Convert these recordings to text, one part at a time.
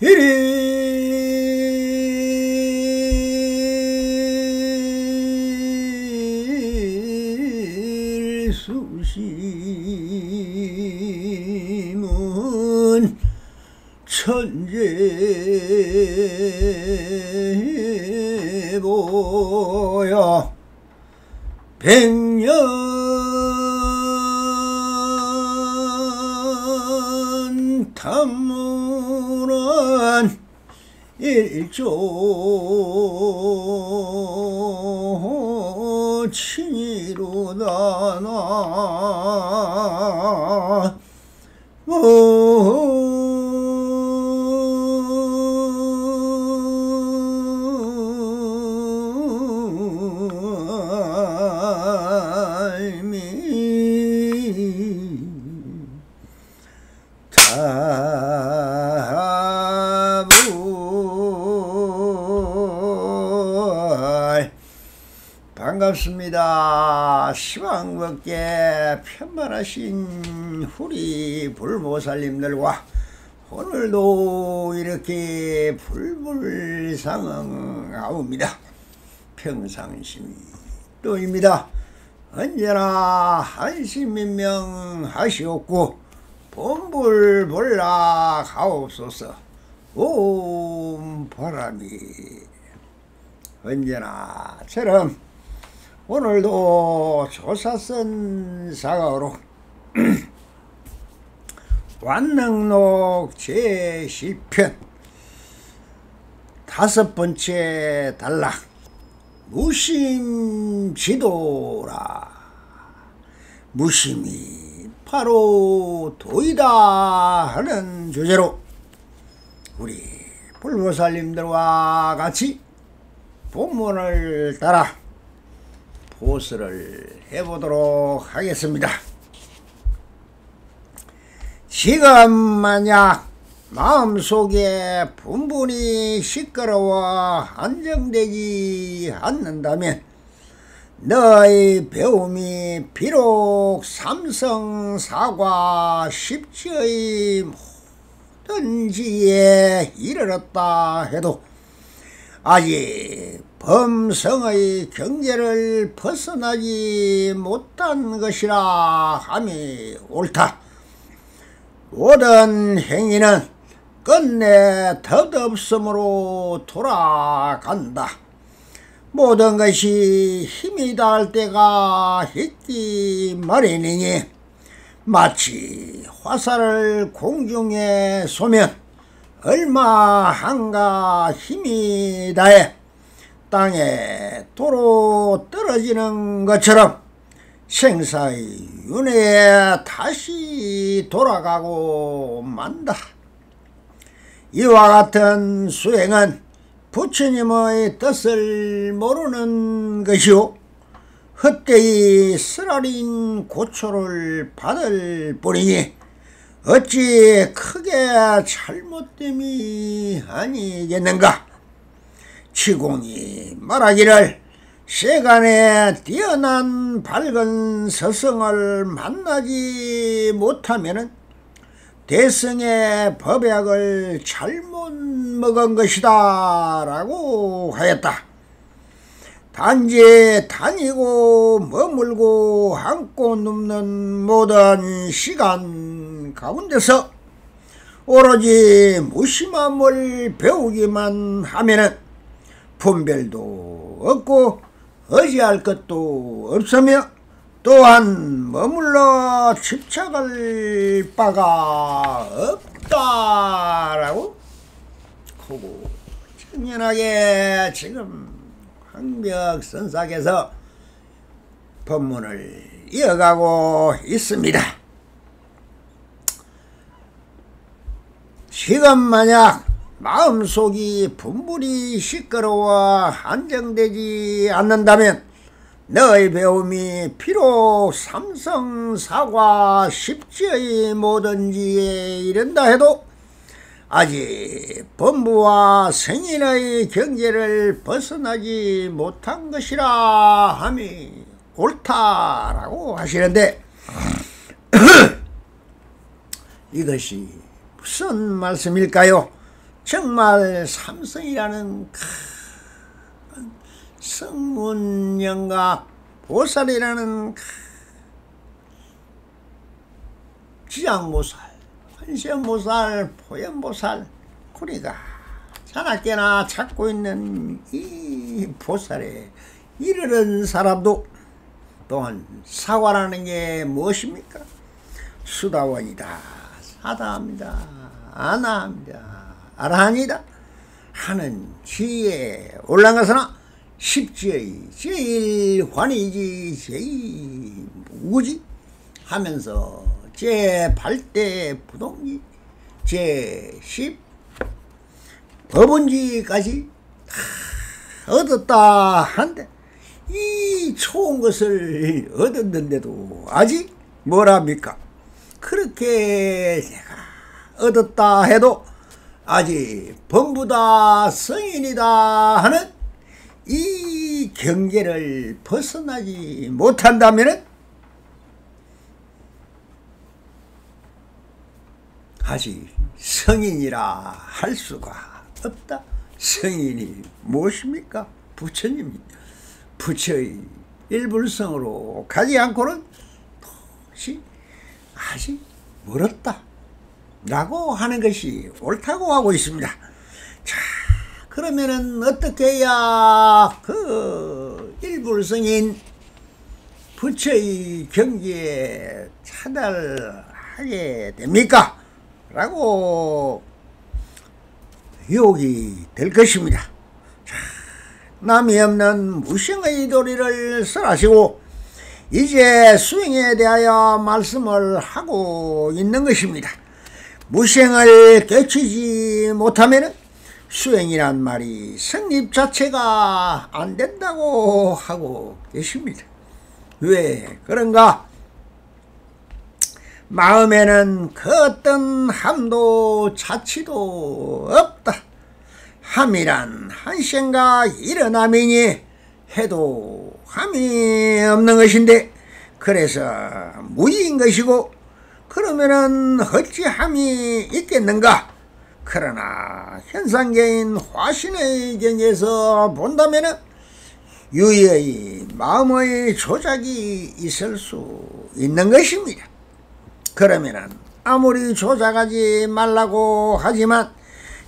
일수심은 천재보여 백년 탐문한 일조 친이로다 나 반갑습니다. 시황법계 편만하신 우리 불보살님들과 오늘도 이렇게 불불상응하옵니다. 평상심이 또입니다. 언제나 한심민명하시옵고 본불볼락하옵소서. 옴 바람이 언제나처럼 오늘도 조사선 사가로 완능록 제10편 5번째 단락 무심지도라. 무심이 바로 도이다 하는 주제로 우리 불보살님들과 같이 본문을 따라 보스를 해보도록 하겠습니다. 지금 만약 마음속에 분분히 시끄러워 안정되지 않는다면 너의 배움이 비록 삼성사과 십지의 모든 지에 이르렀다 해도 아직 범성의 경계를 벗어나지 못한 것이라 함이 옳다. 모든 행위는 끝내 덧없음으로 돌아간다. 모든 것이 힘이 닿을 때가 있기 마련이니 마치 화살을 공중에 쏘면 얼마 한가 힘이 다해 땅에 도로 떨어지는 것처럼 생사의 윤회에 다시 돌아가고 만다. 이와 같은 수행은 부처님의 뜻을 모르는 것이요 헛되이 쓰라린 고초를 받을 뿐이니 어찌 크게 잘못됨이 아니겠는가. 치공이 말하기를 세간에 뛰어난 밝은 서성을 만나지 못하면 대승의 법약을 잘못 먹은 것이다 라고 하였다. 단지 다니고 머물고 앉고 눕는 모든 시간 가운데서 오로지 무심함을 배우기만 하면은 분별도 없고 의지할 것도 없으며 또한 머물러 집착할 바가 없다라고 크고 청연하게 지금 황벽선삭에서 법문을 이어가고 있습니다. 지금 만약 마음속이 분분히 시끄러워 안정되지 않는다면 너의 배움이 비록 삼성사과 십지의 모든지에 이른다 해도 아직 범부와 성인의 경계를 벗어나지 못한 것이라 함이 옳다라고 하시는데 이것이 무슨 말씀일까요? 정말 삼성이라는 큰 성문영각 보살이라는 지장보살, 환생보살, 포연보살, 우리가 자나깨나 찾고 있는 이 보살에 이르는 사람도 또한 사과라는 게 무엇입니까? 수다원이다, 사다합니다, 아나합니다, 아라한이다 하는 지혜에 올라가서나 십지의 제일 환이지 제일 무구지 하면서 제8대 부동지 제10 법원지까지 다 얻었다 한데 이 좋은 것을 얻었는데도 아직 뭐랍니까? 그렇게 내가 얻었다 해도 아직 범부다 성인이다 하는 이 경계를 벗어나지 못한다면 아직 성인이라 할 수가 없다. 성인이 무엇입니까? 부처님입니다. 부처의 일불성으로 가지 않고는 도시 아직 멀었다 라고 하는 것이 옳다고 하고 있습니다. 자, 그러면은 어떻게 해야 그 일불성인 부처의 경지에 차달하게 됩니까? 라고 유혹이 될 것입니다. 자, 남이 없는 무생의 도리를 설하시고 이제 수행에 대하여 말씀을 하고 있는 것입니다. 무생을 깨치지 못하면 수행이란 말이 성립 자체가 안 된다고 하고 계십니다. 왜 그런가? 마음에는 그 어떤 함도 자치도 없다. 함이란 한 생각 일어남이니 해도 함이 없는 것인데 그래서 무의인 것이고 그러면은 어찌 함이 있겠는가? 그러나 현상계인 화신의 경에서 본다면은 유의 마음의 조작이 있을 수 있는 것입니다. 그러면은 아무리 조작하지 말라고 하지만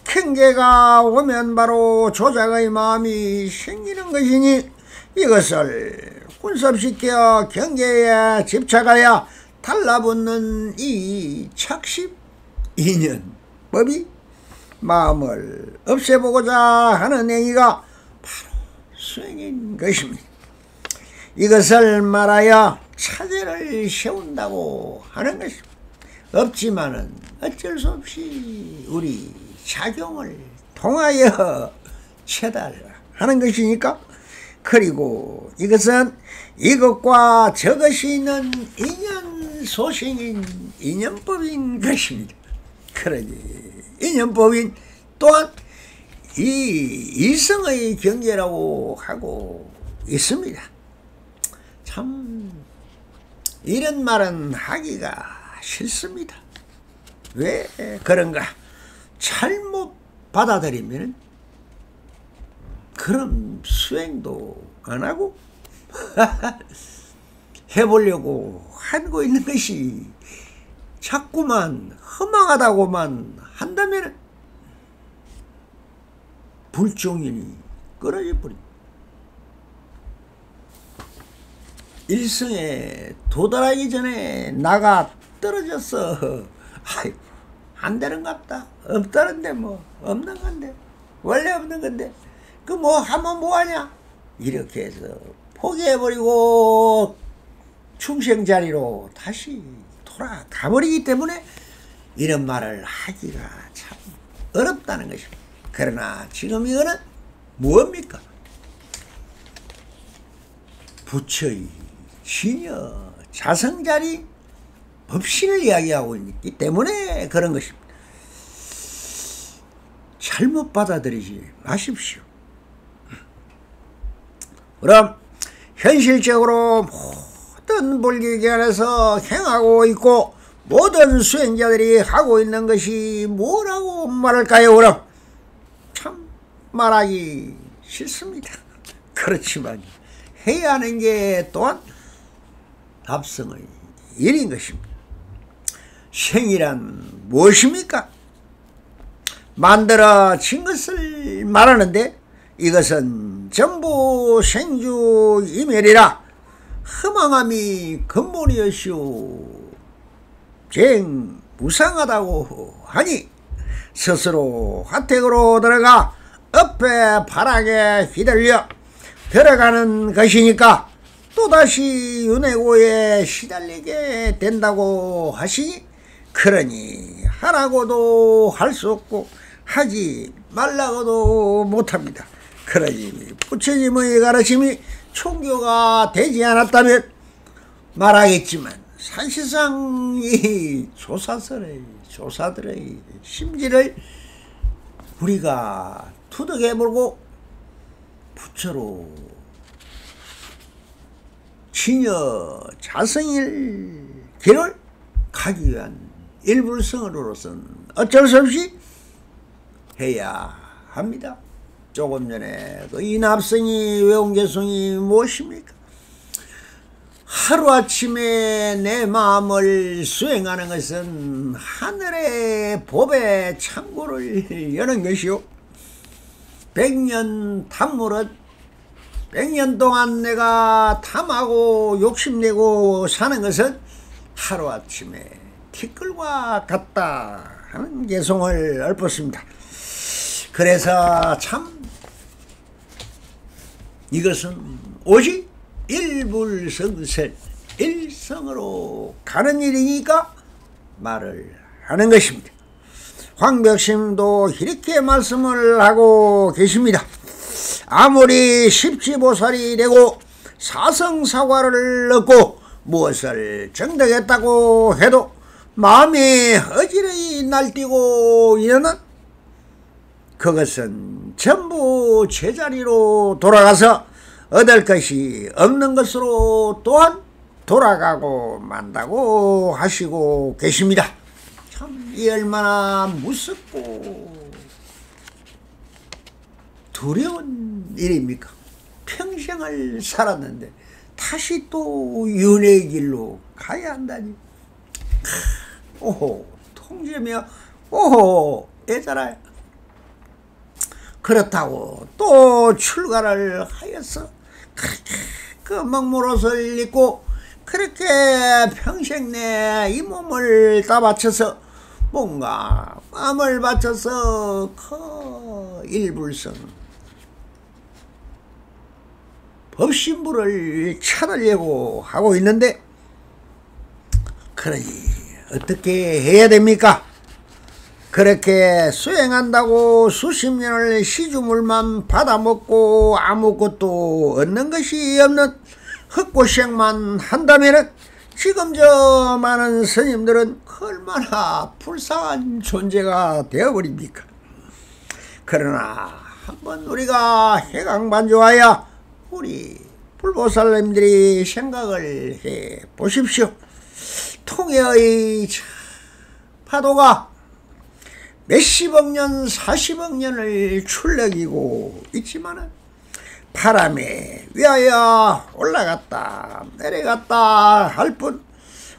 경계가 오면 바로 조작의 마음이 생기는 것이니 이것을 군섭시켜 경계에 집착하여 달라붙는 이 착십 인연법이 마음을 없애보고자 하는 행위가 바로 수행인 것입니다. 이것을 말하여 차제를 세운다고 하는 것입니다. 없지만은 어쩔 수 없이 우리 작용을 통하여 체달하는 것이니까. 그리고 이것은 이것과 저것이 있는 인연 소생인 인연법인 것입니다. 그러니 인연법인 또한 이 일성의 경계라고 하고 있습니다. 참 이런 말은 하기가 싫습니다. 왜 그런가? 잘못 받아들이면 그럼 수행도 안 하고 해보려고 하고 있는 것이 자꾸만 허망하다고만 한다면 불종인이 끊어져 버립니다. 일성에 도달하기 전에 나가 떨어졌어. 아이, 안 되는 것 같다. 없다는데 뭐 없는 건데 원래 없는 건데 그 뭐 하면 뭐하냐 이렇게 해서 포기해버리고 충생 자리로 다시 돌아가 버리기 때문에 이런 말을 하기가 참 어렵다는 것입니다. 그러나 지금 이거는 무엇입니까? 부처의 신여 자성자리 법신을 이야기하고 있기 때문에 그런 것입니다. 잘못 받아들이지 마십시오. 그럼 현실적으로 모든 불기견에서 행하고 있고 모든 수행자들이 하고 있는 것이 뭐라고 말할까요? 그럼 말하기 싫습니다. 그렇지만 해야 하는 게 또한 답성의 일인 것입니다. 생이란 무엇입니까? 만들어진 것을 말하는데 이것은 전부 생주이멸이라 허망함이 근본이었시오. 무상하다고 하니 스스로 화택으로 들어가 업의 바람에 휘둘려 들어가는 것이니까 또다시 윤회고에 시달리게 된다고 하시니 그러니 하라고도 할 수 없고 하지 말라고도 못합니다. 그러니 부처님의 가르침이 총교가 되지 않았다면 말하겠지만 사실상 이 조사들의 심지를 우리가 투득해보고 부처로 진여 자성일 길을 가기 위한 일불성으로서는 어쩔 수 없이 해야 합니다. 조금 전에 그 인합성이 외운개성이 무엇입니까? 하루아침에 내 마음을 수행하는 것은 하늘의 법의 창고를 여는 것이요, 백년 탐물은 100년 동안 내가 탐하고 욕심내고 사는 것은 하루아침에 티끌과 같다 하는 개성을 읊었습니다. 그래서 참 이것은 오직 일불성설, 일성으로 가는 일이니까 말을 하는 것입니다. 황벽심도 이렇게 말씀을 하고 계십니다. 아무리 십지보살이 되고 사성사과를 얻고 무엇을 정득했다고 해도 마음이 어지러이 날뛰고 이러는 그것은 전부 제자리로 돌아가서 얻을 것이 없는 것으로 또한 돌아가고 만다고 하시고 계십니다. 참 이 얼마나 무섭고 두려운 일입니까? 평생을 살았는데 다시 또 윤회의 길로 가야 한다니. 오호 통제며 오호 애자라. 그렇다고 또 출가를 하였어. 그렇게 그 먹물옷을 입고 그렇게 평생 내 이 몸을 다 바쳐서 뭔가 마음을 바쳐서 그 일불성 법신부를 찾으려고 하고 있는데 그러니 어떻게 해야 됩니까? 그렇게 수행한다고 수십 년을 시주물만 받아먹고 아무것도 얻는 것이 없는 헛고생만 한다면 지금 저 많은 스님들은 얼마나 불쌍한 존재가 되어버립니까? 그러나 한번 우리가 해강반조하여 우리 불보살님들이 생각을 해 보십시오. 통해의 파도가 몇십억 년, 40억 년을 출렁이고 있지만은 바람에 위하여 올라갔다 내려갔다 할 뿐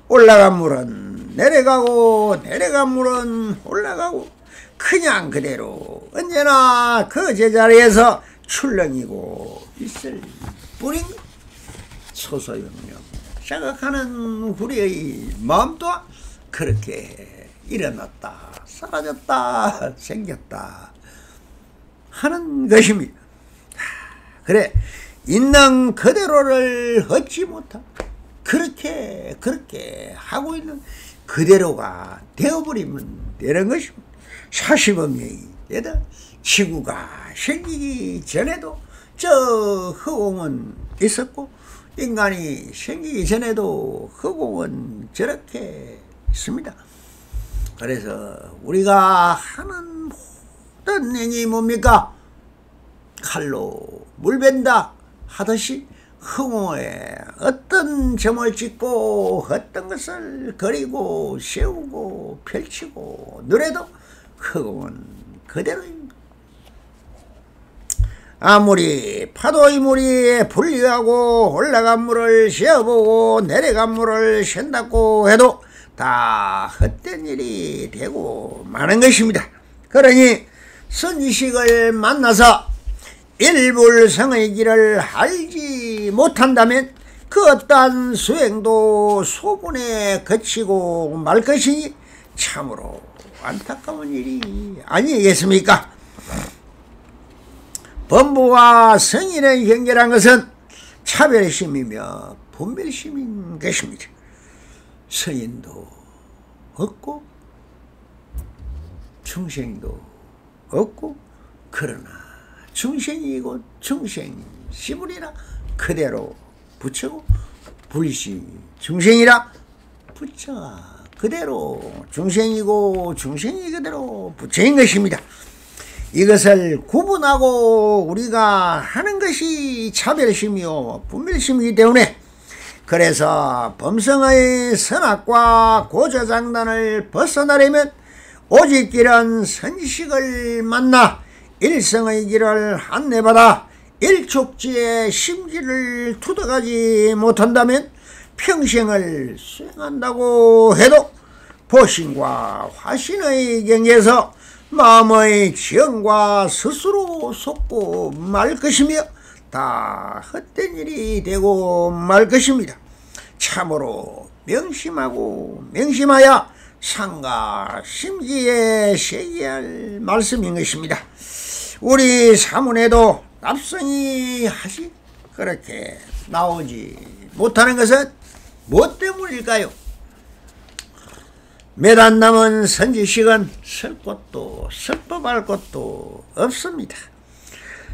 올라간 물은 내려가고 내려간 물은 올라가고 그냥 그대로 언제나 그 제자리에서 출렁이고 있을 뿐인 소소영영 생각하는 우리의 마음 또한 그렇게 일어났다 사라졌다 생겼다 하는 것입니다. 그래 있는 그대로를 얻지 못하고 그렇게 하고 있는 그대로가 되어버리면 되는 것입니다. 40억 년이 되다 지구가 생기기 전에도 저 허공은 있었고 인간이 생기기 전에도 허공은 저렇게 있습니다. 그래서 우리가 하는 모든 행위 뭡니까? 칼로 물 벤다 하듯이 허공에 어떤 점을 찍고 어떤 것을 그리고 세우고 펼치고 누래도 허공은 그대로입니다. 아무리 파도의 물이 분리하고 올라간 물을 쉬어보고 내려간 물을 쉰다고 해도 다 헛된 일이 되고 마는 것입니다. 그러니 선지식을 만나서 일불성의 길을 알지 못한다면 그 어떠한 수행도 소분에 그치고 말 것이니 참으로 안타까운 일이 아니겠습니까? 범부와 성인의 경계란 것은 차별심이며 분별심인 것입니다. 성인도 없고 중생도 없고 그러나 중생이고 중생심이라 그대로 붙이고 불시 중생이라 붙여 그대로 중생이고 중생이 그대로 붙여인 것입니다. 이것을 구분하고 우리가 하는 것이 차별심이요 분별심이기 때문에 그래서 범성의 선악과 고저장단을 벗어나려면 오직 길은 선지식을 만나 일성의 길을 안내받아 일촉지의 심기를 투덕하지 못한다면 평생을 수행한다고 해도 보신과 화신의 경계에서 마음의 지형과 스스로 속고 말 것이며 다 헛된 일이 되고 말 것입니다. 참으로 명심하고 명심하여 상가 심지에 세계할 말씀인 것입니다. 우리 사문에도 납성이 하시 그렇게 나오지 못하는 것은 무엇 때문일까요? 몇 안 남은 선지식은 쓸 곳도 설법할 곳도 없습니다.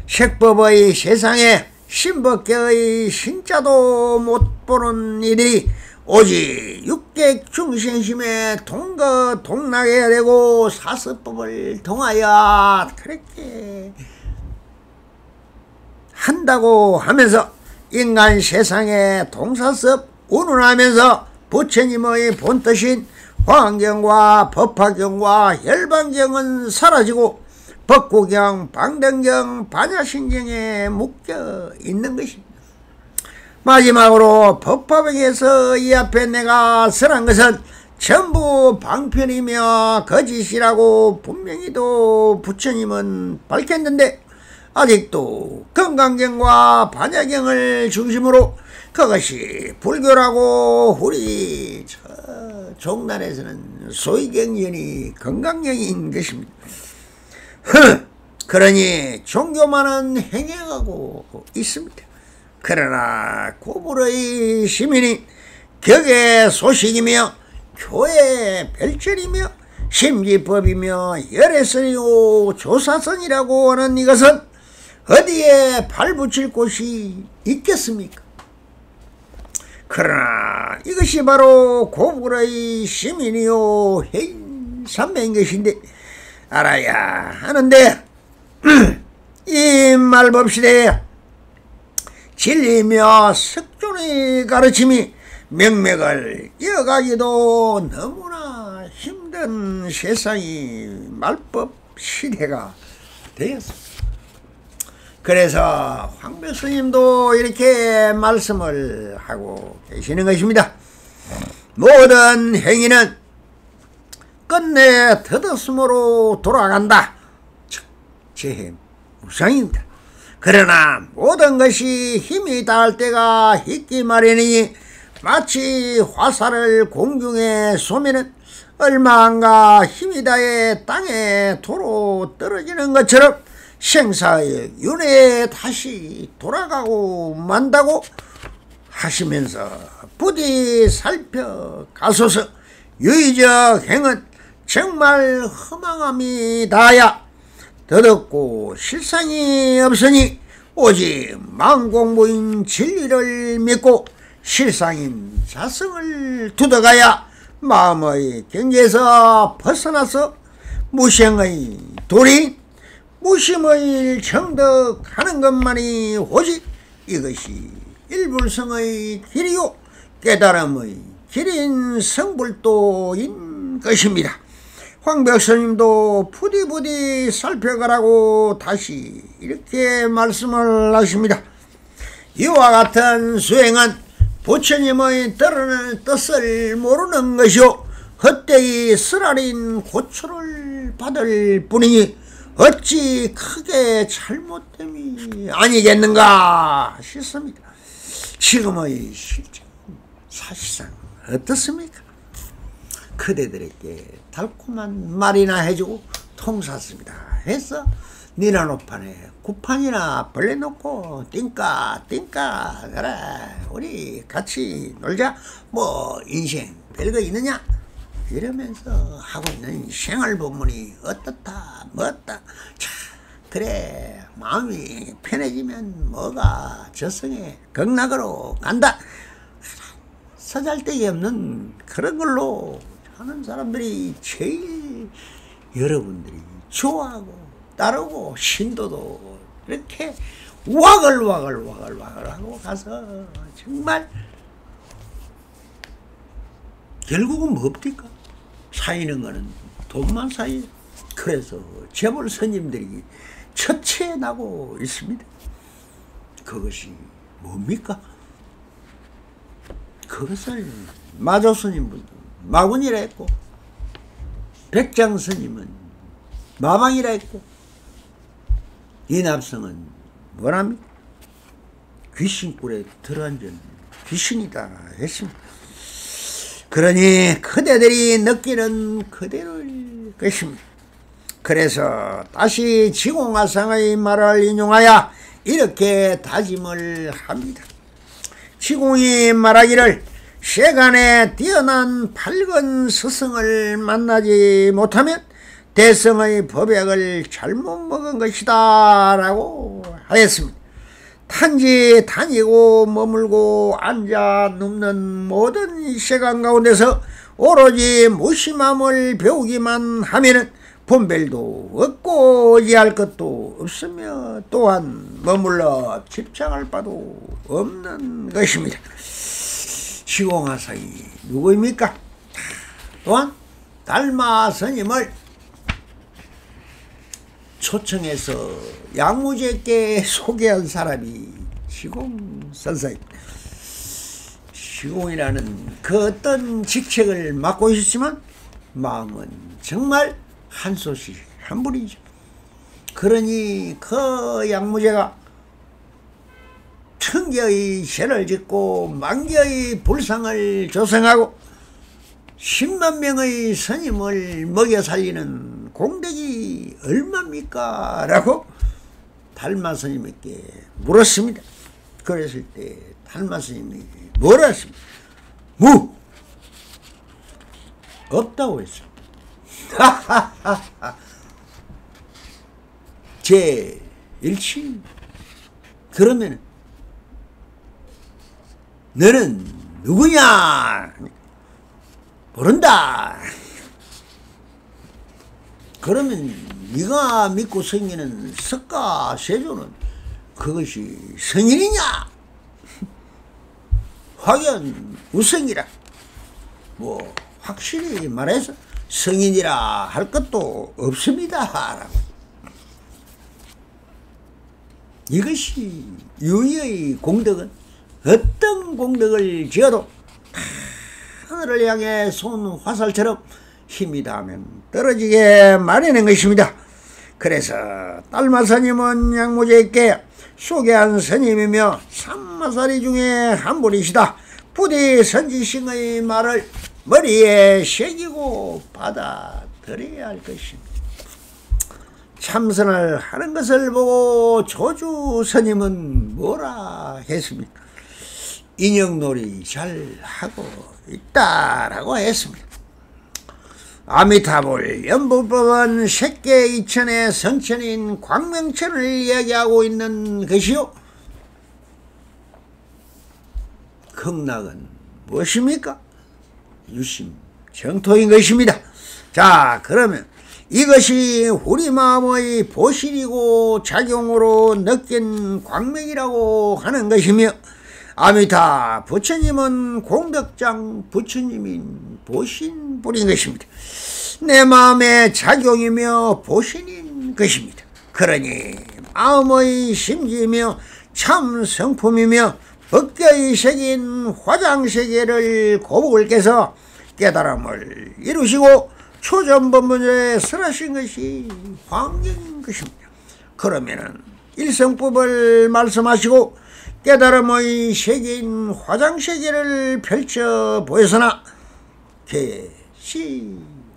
색법의 세상에 신법계의 신자도 못 보는 이들이 오직 육객 중생심에 동거동락해야 되고 사서법을 통하여 그렇게 한다고 하면서 인간 세상에 동사섭 운운하면서 부처님의 본뜻인 화엄경과 법화경과 열반경은 사라지고 법구경, 방등경, 반야신경에 묶여 있는 것입니다. 마지막으로 법화경에서 이 앞에 내가 설한 것은 전부 방편이며 거짓이라고 분명히도 부처님은 밝혔는데 아직도 건강경과 반야경을 중심으로 그것이 불교라고 우리 종단에서는 소위경연이 건강경인 것입니다. 그러니 종교만은 행해가고 있습니다. 그러나 고불의 시민이 격의 소식이며 교의 별절이며 심지법이며 열애선이고 조사선이라고 하는 이것은 어디에 발붙일 곳이 있겠습니까? 그러나 이것이 바로 고불의 시민이요 해인삼매인 것인데 알아야 하는데 이 말법시대에 진리며 석존의 가르침이 명맥을 이어가기도 너무나 힘든 세상이 말법 시대가 되었습니다. 그래서 황배 스님도 이렇게 말씀을 하고 계시는 것입니다. 모든 행위는 끝내 덧없음으로 돌아간다. 제 무상입니다. 그러나 모든 것이 힘이 닿을 때가 있기 마련이니 마치 화살을 공중에 쏘면은 얼마 안가 힘이 닿아 땅에 도로 떨어지는 것처럼 생사의 윤회에 다시 돌아가고 만다고 하시면서 부디 살펴가소서. 유의적 행은 정말 허망함이 다야 더럽고 실상이 없으니 오직 망공부인 진리를 믿고 실상인 자성을 두더가야 마음의 경계에서 벗어나서 무생의 도리 무심의 정덕하는 것만이 오직 이것이 일불성의 길이요 깨달음의 길인 성불도인 것입니다. 황벽스님도 부디부디 살펴가라고 다시 이렇게 말씀을 하십니다. 이와 같은 수행은 부처님의 떠오르는 뜻을 모르는 것이요 헛되이 쓰라린 고초를 받을 뿐이니 어찌 크게 잘못됨이 아니겠는가 싶습니다. 지금의 실정 사실상 어떻습니까? 그대들에게 달콤한 말이나 해주고 통샀습니다 해서 니나노판에 구판이나 벌려놓고 띵까 그래 우리 같이 놀자 뭐 인생 별거 있느냐 이러면서 하고 있는 생활법문이 어떻다 뭐었다 자 그래 마음이 편해지면 뭐가 저승에 극락으로 간다 서잘데기 없는 그런 걸로 하는 사람들이 제일 여러분들이 좋아하고 따르고 신도도 이렇게 와글와글 하고 가서 정말 결국은 뭡니까? 사이는 거는 돈만 사이. 그래서 재벌 스님들이 처치해 나고 있습니다. 그것이 뭡니까? 그것을 마조 스님은 마군이라 했고 백장 스님은 마방이라 했고 이납성은 뭐랍니까? 귀신굴에 들어앉은 귀신이다 했습니다. 그러니 그대들이 느끼는 그대로일 것입니다. 그래서 다시 지공화상의 말을 인용하여 이렇게 다짐을 합니다. 지공이 말하기를 세간에 뛰어난 밝은 스승을 만나지 못하면 대성의 법약을 잘못 먹은 것이다 라고 하였습니다. 탄지 다니고 머물고 앉아 눕는 모든 세간 가운데서 오로지 무심함을 배우기만 하면은 분별도 없고 이해할 것도 없으며 또한 머물러 집착할 바도 없는 것입니다. 시공화상이 누구입니까? 또한 달마 스님을 초청해서 양무제께 소개한 사람이 시공선사입니다. 시공이라는 그 어떤 직책을 맡고 있었지만 마음은 정말 한소시 한 분이죠. 그러니 그 양무제가 천개의 죄를 짓고 만개의 불상을 조성하고 10만 명의 스님을 먹여 살리는 공덕이 얼마입니까? 라고 달마 스님에게 물었습니다. 그랬을 때 달마 스님이 뭐라 했습니까? 없다고 했습니다. 제 1침 그러면 너는 누구냐? 모른다. 그러면 네가 믿고 섬기는 석가 세조는 그것이 성인이냐? 확연 우성이라. 뭐 확실히 말해서 성인이라 할 것도 없습니다. 이것이 유의의 공덕은 어떤 공덕을 지어도 하늘을 향해 쏜 화살처럼 힘이 닿으면 떨어지게 마련한 것입니다. 그래서 달마 스님은 양무제에게 소개한 스님이며 삼마사리 중에 한 분이시다. 부디 선지싱의 말을 머리에 새기고 받아들여야 할 것입니다. 참선을 하는 것을 보고 조주 스님은 뭐라 했습니까? 인형놀이 잘 하고 있다라고 했습니다. 아미타불 연불법은 색계 이천의 성천인 광명천을 이야기하고 있는 것이요. 극락은 무엇입니까? 유심 정토인 것입니다. 자, 그러면 이것이 우리 마음의 보실이고 작용으로 느낀 광명이라고 하는 것이며 아미타 부처님은 공덕장 부처님인 보신분인 것입니다. 내 마음의 작용이며 보신인 것입니다. 그러니 마음의 심지이며 참 성품이며 법계의 색인 화장세계를 고복을 깨서 깨달음을 이루시고 초전법문에 설하신 것이 환경인 것입니다. 그러면은 일성법을 말씀하시고 깨달음의 세계인 화장세계를 펼쳐 보여서나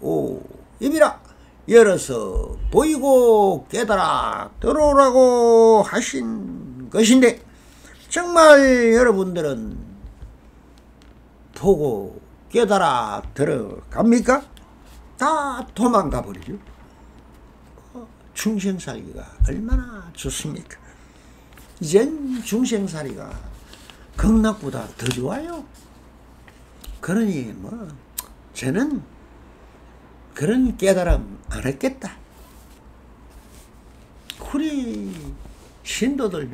계시오입이라 열어서 보이고 깨달아 들어오라고 하신 것인데, 정말 여러분들은 보고 깨달아 들어갑니까? 다 도망가 버리죠. 중생살기가 얼마나 좋습니까? 이젠 중생살이가 극락보다 더 좋아요. 그러니 저는 그런 깨달음 안 했겠다. 우리 신도들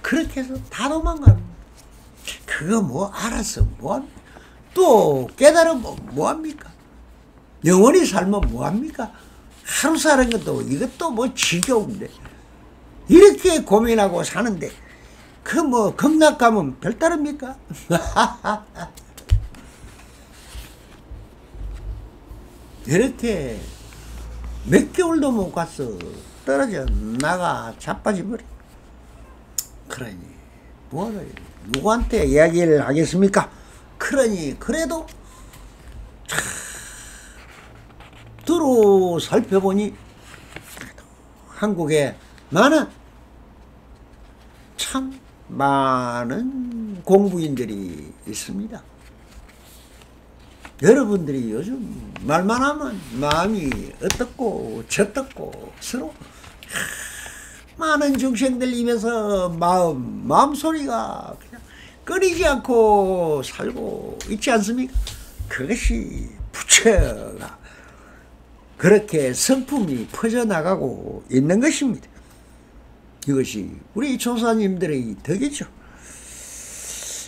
그렇게 해서 다 도망갑니다. 그거 알아서 뭐합니까? 또 깨달음 뭐합니까? 영원히 살면 뭐합니까? 하루 사는 것도 이것도 지겨운데 이렇게 고민하고 사는데 극락 가면 별다릅니까? 이렇게 몇 개월도 못 갔어. 떨어져 나가 자빠져버려. 그러니 뭐를 누구한테 이야기를 하겠습니까? 그러니 그래도 두루 살펴보니 한국에 참 많은 공부인들이 있습니다. 여러분들이 요즘 말만 하면 마음이 어떻고 저떻고 서로 많은 중생들 입에서 마음소리가 그냥 끊이지 않고 살고 있지 않습니까? 그것이 부처가 그렇게 성품이 퍼져나가고 있는 것입니다. 이것이 우리 조사님들의 덕이죠.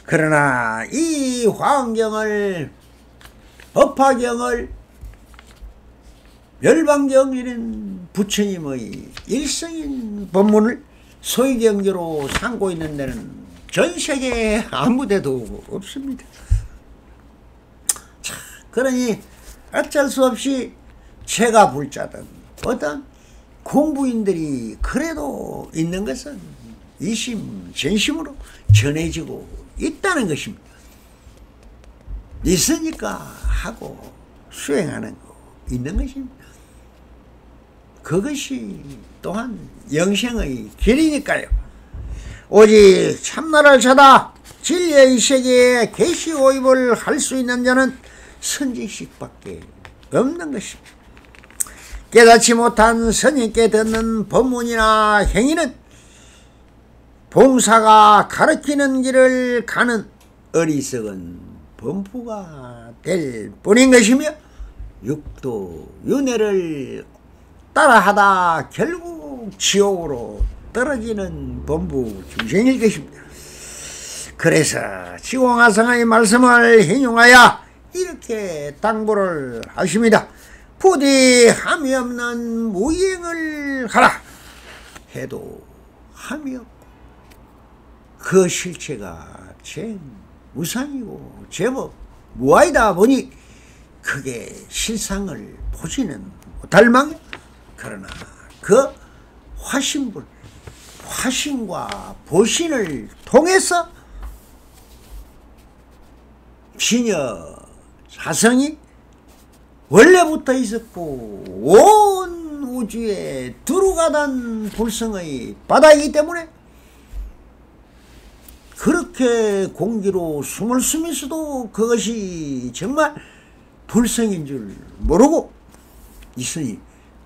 그러나 이 화엄경을 법화경을 멸방경 이런 부처님의 일성인 법문을 소위경제로 삼고 있는 데는 전 세계에 아무 데도 없습니다. 자, 그러니 어쩔 수 없이 제가 불자든 어떤 공부인들이 그래도 있는 것은 이심전심으로 전해지고 있다는 것입니다. 있으니까 하고 수행하는 거 있는 것입니다. 그것이 또한 영생의 길이니까요. 오직 참나를 찾아 진리의 세계에 계시오입을 할 수 있는 자는 선지식밖에 없는 것입니다. 깨닫지 못한 선인께 듣는 법문이나 행위는 봉사가 가르치는 길을 가는 어리석은 범부가 될 뿐인 것이며 육도 윤회를 따라하다 결국 지옥으로 떨어지는 범부 중생일 것입니다. 그래서 지공화성의 말씀을 인용하여 이렇게 당부를 하십니다. 부디 함이 없는 무행을 하라 해도 함이 없고 그 실체가 제 무상이고 제법 무아이다 보니 그게 실상을 보지는 못할 망이야. 그러나 그 화신불, 화신과 보신을 통해서 신여 사성이 원래부터 있었고 온 우주에 두루가단 불성의 바다이기 때문에 그렇게 공기로 숨을 쉬면서도 그것이 정말 불성인 줄 모르고 있으니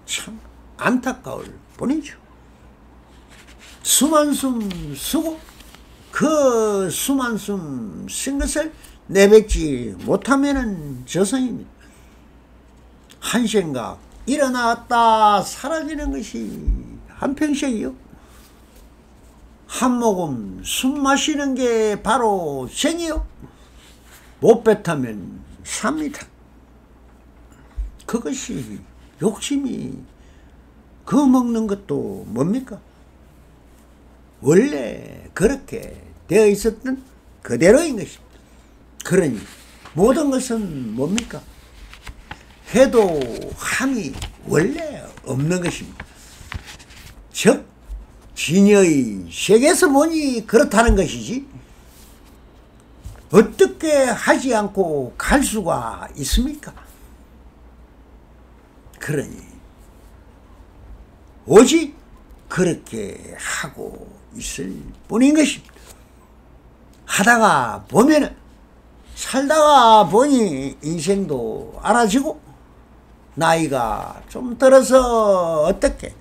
참 안타까울 뿐이죠. 숨 한숨 쉬고 그 숨 한숨 쉰 것을 내뱉지 못하면은 저성입니다. 한 생각 일어났다 사라지는 것이 한평생이요. 한 모금 숨 마시는 게 바로 생이요. 못 뱉으면 삽니다. 그것이 욕심이 그 먹는 것도 뭡니까? 원래 그렇게 되어 있었던 그대로인 것입니다. 그러니 모든 것은 뭡니까? 해도 함이 원래 없는 것입니다. 즉 진여의 색에서 보니 그렇다는 것이지 어떻게 하지 않고 갈 수가 있습니까? 그러니 오직 그렇게 하고 있을 뿐인 것입니다. 하다가 보면은 살다가 보니 인생도 알아지고 나이가 좀 들어서 어떻게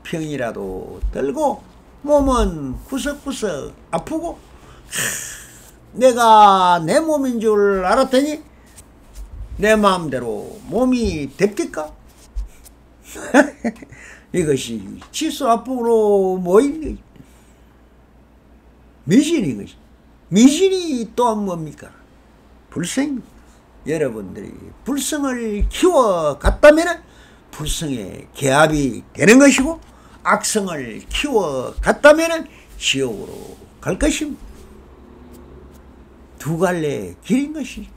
병이라도 들고 몸은 구석구석 아프고 내가 내 몸인 줄 알았더니 내 마음대로 몸이 됩니까? 이것이 치수 앞으로 모인 미신인 것이. 미신이 또한 뭡니까? 불성입니다. 여러분들이 불성을 키워갔다면 불성의 계합이 되는 것이고 악성을 키워갔다면 지옥으로 갈 것입니다. 두 갈래 길인 것이.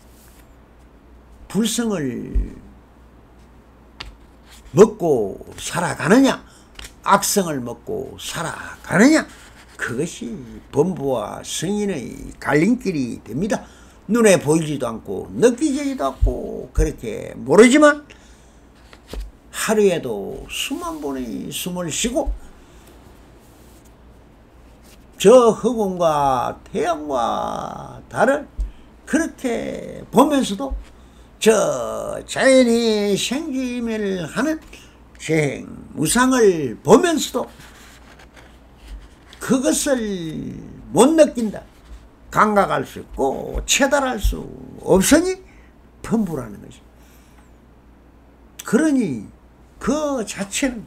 불성을 먹고 살아가느냐 악성을 먹고 살아가느냐 그것이 범부와 성인의 갈림길이 됩니다. 눈에 보이지도 않고 느끼지도 않고 그렇게 모르지만 하루에도 수만 번의 숨을 쉬고 저 허공과 태양과 달을 그렇게 보면서도 저 자연이 생기를 하는 생무상을 보면서도 그것을 못 느낀다. 감각할 수 있고 체달할 수 없으니 범부라는 것이. 그러니 그 자체는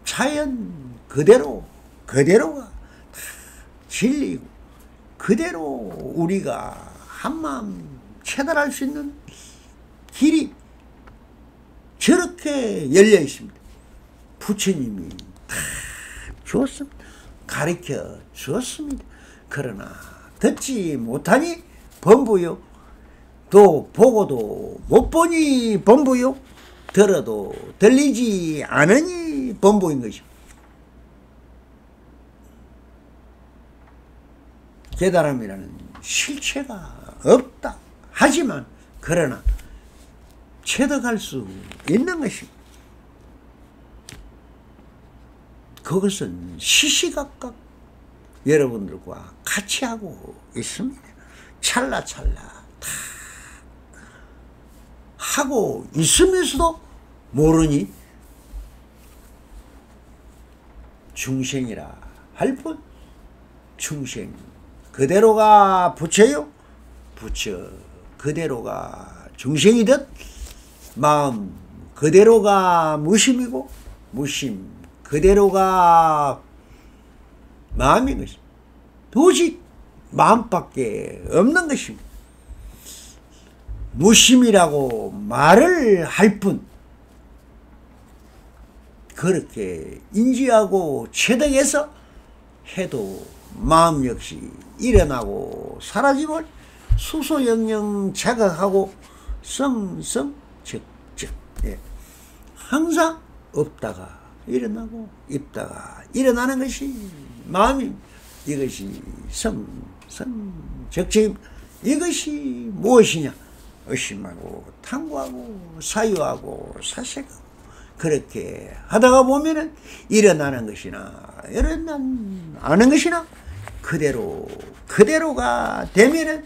자연 그대로가 진리고 그대로 우리가 한마음 체달할 수 있는 길이 저렇게 열려 있습니다. 부처님이 다 주었습니다. 가르쳐 주었습니다. 그러나 듣지 못하니 범부요. 또 보고도 못 보니 범부요. 들어도 들리지 않으니 범부인 것입니다. 깨달음이라는 실체가 없다. 하지만 그러나 체득할 수 있는 것입니다. 그것은 시시각각 여러분들과 같이 하고 있습니다. 찰나찰나 다 하고 있으면서도 모르니 중생이라 할 뿐 중생 그대로가 부처요. 부처 그대로가 중생이듯 마음 그대로가 무심이고 무심 그대로가 마음인 것입니다. 오직 마음밖에 없는 것입니다. 무심이라고 말을 할 뿐 그렇게 인지하고 체득해서 해도 마음 역시 일어나고 사라짐을 수소영영 자각하고 성성즉즉 항상 없다가 일어나고 있다가 일어나는 것이 마음입니다. 이것이 성성즉즉 이것이 무엇이냐? 의심하고 탐구하고 사유하고 사색하고 그렇게 하다가 보면은 일어나는 것이나 일어나는 것이나 그대로가 되면은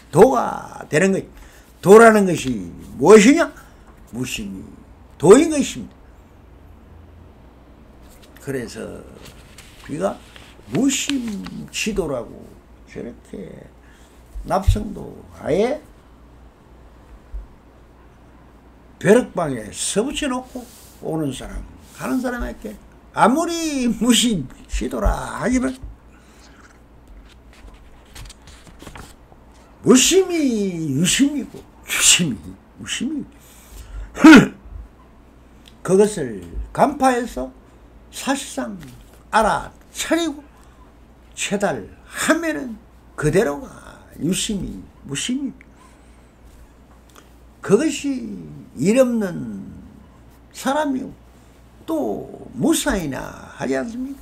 무심지도가 되는 것. 도라는 것이 무엇이냐? 무심이 도인 것입니다. 그래서 우리가 무심지도라고 저렇게 납성도 아예 벼락방에 서붙여 놓고 오는 사람 가는 사람에게 아무리 무심지도라 하지만 무심이 유심이고 유심이 무심이 그것을 간파해서 사실상 알아차리고 체달하면은 그대로가 유심이 무심이 그것이 일없는 사람이고 또 무사이나 하지 않습니까?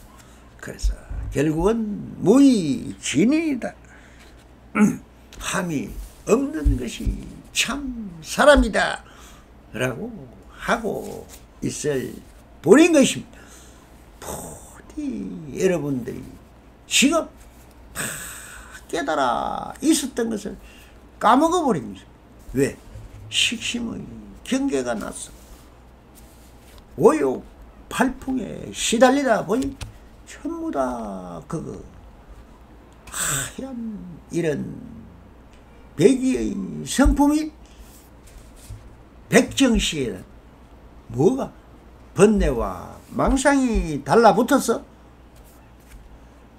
그래서 결국은 무의진인이다. 함이 없는 것이 참 사람이다 라고 하고 있을 뿐인 것입니다. 부디 여러분들이 지금 다 깨달아 있었던 것을 까먹어 버린 것입니다. 왜? 식심의 경계가 났어. 오욕 팔풍에 시달리다 보니 전부 다 그거 하얀 이런 백의의 성품이 백정시에는 뭐가 번뇌와 망상이 달라붙어서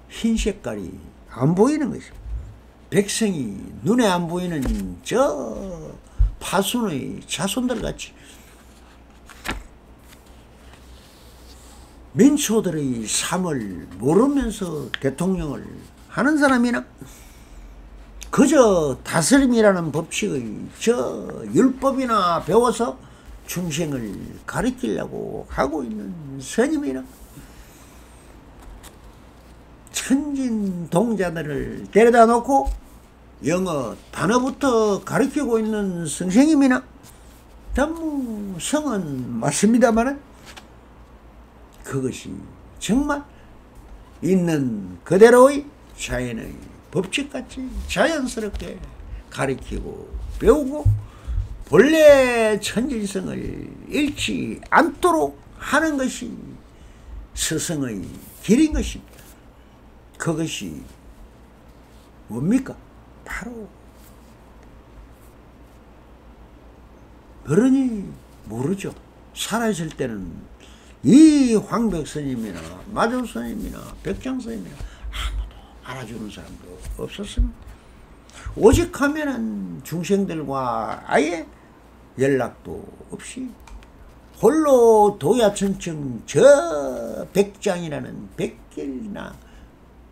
흰 색깔이 안 보이는 것입니다. 백성이 눈에 안 보이는 저 파순의 자손들 같이 민초들의 삶을 모르면서 대통령을 하는 사람이나 그저 다스림이라는 법칙의 저 율법이나 배워서 중생을 가리키려고 하고 있는 스님이나 천진동자들을 데려다 놓고 영어 단어부터 가리키고 있는 선생님이나 전부 성은 맞습니다마는 그것이 정말 있는 그대로의 자연의 법칙같이 자연스럽게 가리키고 배우고 본래 천진성을 잃지 않도록 하는 것이 스승의 길인 것입니다. 그것이 뭡니까? 바로 그러니 모르죠. 살아있을 때는 이 황벽스님이나 마조스님이나 백장스님이나 아무도 알아주는 사람도 없었습니다. 오직 하면은 중생들과 아예 연락도 없이 홀로 도야천청 저 백장이라는 백길이나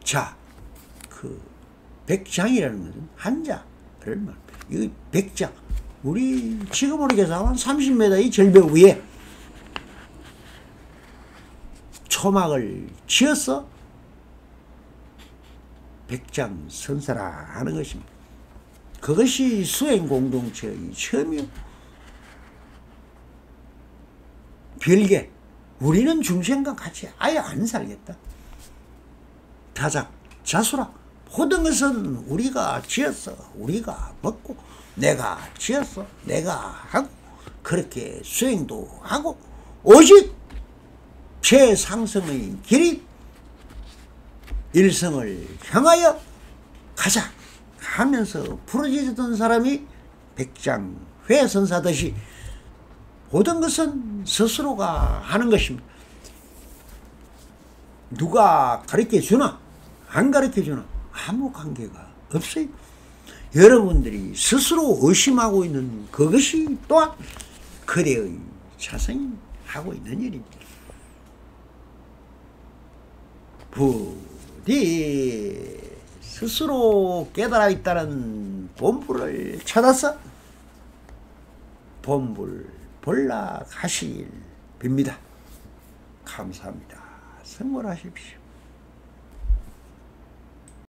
자, 그 백장이라는 것은 한자를 말합니다. 이 백장, 우리 지금으로 계산하면 30m 이 절벽 위에 초막을 지어서 백장선사라 하는 것입니다. 그것이 수행공동체의 처음이요. 별개, 우리는 중생과 같이 아예 안 살겠다. 타작, 자수라, 모든 것은 우리가 지었어, 우리가 먹고, 내가 지었어, 내가 하고, 그렇게 수행도 하고, 오직 최상승의 길이 일성을 향하여 가자 하면서 부르짖었던 사람이 백장회선사듯이 모든 것은 스스로가 하는 것입니다. 누가 가르쳐주나 안 가르쳐주나 아무 관계가 없어요. 여러분들이 스스로 의심하고 있는 그것이 또한 그대의 자성이 하고 있는 일입니다. 부디 스스로 깨달아 있다는 본부를 찾아서 본부를 볼라 가시길 빕니다. 감사합니다. 성불하십시오.